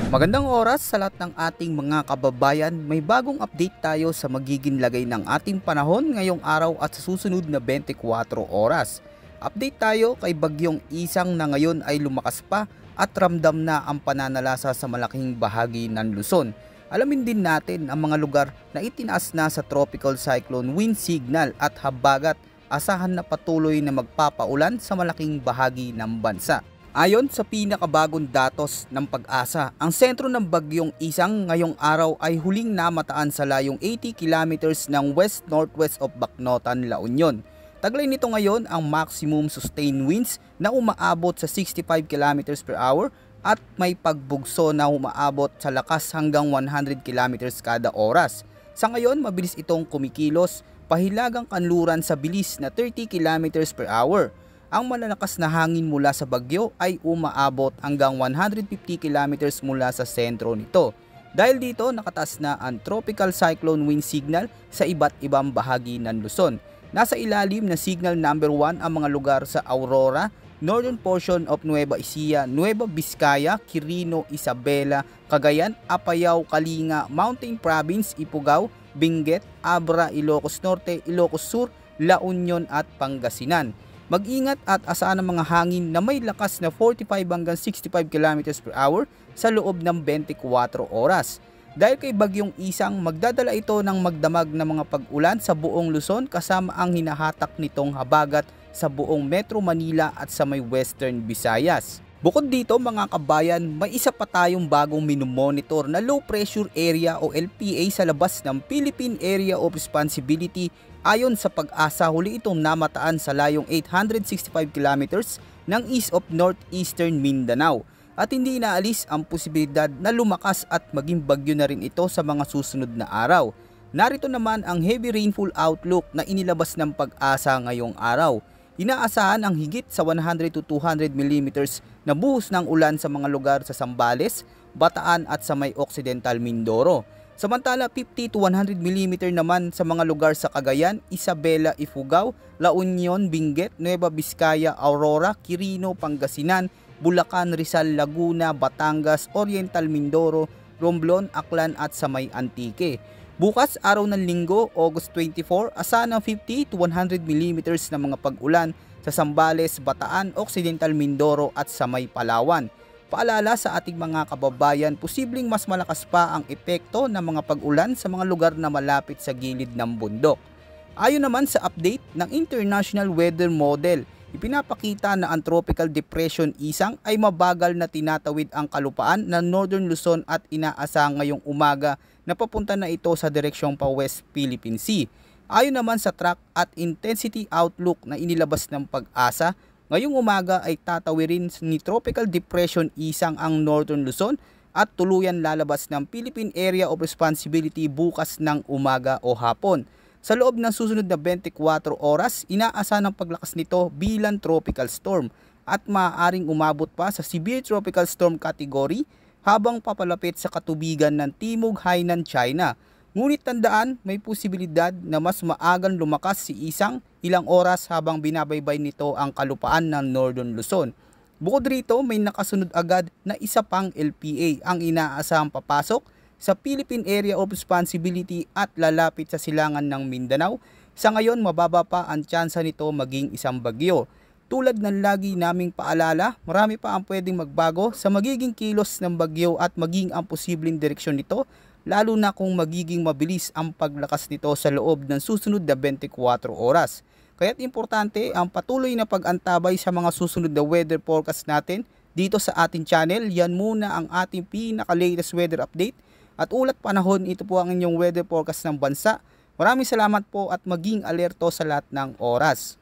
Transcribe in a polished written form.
Magandang oras sa lahat ng ating mga kababayan. May bagong update tayo sa magiging lagay ng ating panahon ngayong araw at sa susunod na 24 oras. Update tayo kay Bagyong Isang na ngayon ay lumakas pa at ramdam na ang pananalasa sa malaking bahagi ng Luzon. Alamin din natin ang mga lugar na itinaas na sa tropical cyclone wind signal at habagat. Asahan na patuloy na magpapaulan sa malaking bahagi ng bansa. Ayon sa pinakabagong datos ng Pag-asa, ang sentro ng Bagyong Isang ngayong araw ay huling namataan sa layong 80 kilometers ng west-northwest of Bacnotan, La Union. Taglay nito ngayon ang maximum sustained winds na umaabot sa 65 kilometers per hour at may pagbugso na umaabot sa lakas hanggang 100 kilometers kada oras. Sa ngayon, mabilis itong kumikilos, pahilagang kanluran sa bilis na 30 kilometers per hour. Ang malalakas na hangin mula sa bagyo ay umaabot hanggang 150 kilometers mula sa sentro nito. Dahil dito nakataas na ang tropical cyclone wind signal sa iba't ibang bahagi ng Luzon. Nasa ilalim na signal number 1 ang mga lugar sa Aurora, northern portion of Nueva Ecija, Nueva Vizcaya, Quirino, Isabela, Cagayan, Apayao, Kalinga, Mountain Province, Ifugao, Benguet, Abra, Ilocos Norte, Ilocos Sur, La Union at Pangasinan. Mag-ingat at asahan ng mga hangin na may lakas na 45 hanggang 65 km per hour sa loob ng 24 oras. Dahil kay Bagyong Isang, magdadala ito ng magdamag na mga pag-ulan sa buong Luzon kasama ang hinahatak nitong habagat sa buong Metro Manila at sa may Western Visayas. Bukod dito mga kabayan, may isa pa tayong bagong minomonitor na low pressure area o LPA sa labas ng Philippine Area of Responsibility. Ayon sa Pag-asa, huli itong namataan sa layong 865 kilometers ng east of northeastern Mindanao at hindi inaalis ang posibilidad na lumakas at maging bagyo na rin ito sa mga susunod na araw. Narito naman ang heavy rainfall outlook na inilabas ng Pag-asa ngayong araw. Inaasahan ang higit sa 100 to 200 mm na buhos ng ulan sa mga lugar sa Zambales, Bataan at sa may Occidental Mindoro. Samantala 50 to 100 mm naman sa mga lugar sa Cagayan, Isabela, Ifugao, La Union, Benguet, Nueva Vizcaya, Aurora, Quirino, Pangasinan, Bulacan, Rizal, Laguna, Batangas, Oriental Mindoro, Romblon, Aklan at sa may Antique. Bukas, araw ng Linggo, August 24, asahan ng 50 to 100 mm na mga pag-ulan sa Zambales, Bataan, Occidental Mindoro at sa may Palawan. Paalala sa ating mga kababayan, posibleng mas malakas pa ang epekto ng mga pag-ulan sa mga lugar na malapit sa gilid ng bundok. Ayon naman sa update ng International Weather Model, ipinapakita na ang Tropical Depression Isang ay mabagal na tinatawid ang kalupaan ng Northern Luzon at inaasahang ngayong umaga na papunta na ito sa direksyong pa West Philippine Sea. Ayon naman sa track at intensity outlook na inilabas ng Pag-asa, ngayong umaga ay tatawirin ni Tropical Depression Isang ang Northern Luzon at tuluyan lalabas ng Philippine Area of Responsibility bukas ng umaga o hapon. Sa loob ng susunod na 24 oras, inaasahan ang paglakas nito bilang tropical storm at maaaring umabot pa sa severe tropical storm category habang papalapit sa katubigan ng Timog Hainan, China. Ngunit tandaan, may posibilidad na mas maagang lumakas si Isang ilang oras habang binabaybay nito ang kalupaan ng Northern Luzon. Bukod rito, may nakasunod agad na isa pang LPA ang inaasahang papasok sa Philippine Area of Responsibility at lalapit sa silangan ng Mindanao. Sa ngayon, mababa pa ang tsansa nito maging isang bagyo. Tulad ng lagi naming paalala, marami pa ang pwedeng magbago sa magiging kilos ng bagyo at maging ang posibleng direksyon nito, lalo na kung magiging mabilis ang paglakas nito sa loob ng susunod na 24 oras. Kaya't importante ang patuloy na pag-antabay sa mga susunod na weather forecast natin dito sa ating channel. Yan muna ang ating pinaka-latest weather update. At ulat panahon, ito po ang inyong weather forecast ng bansa. Maraming salamat po at maging alerto sa lahat ng oras.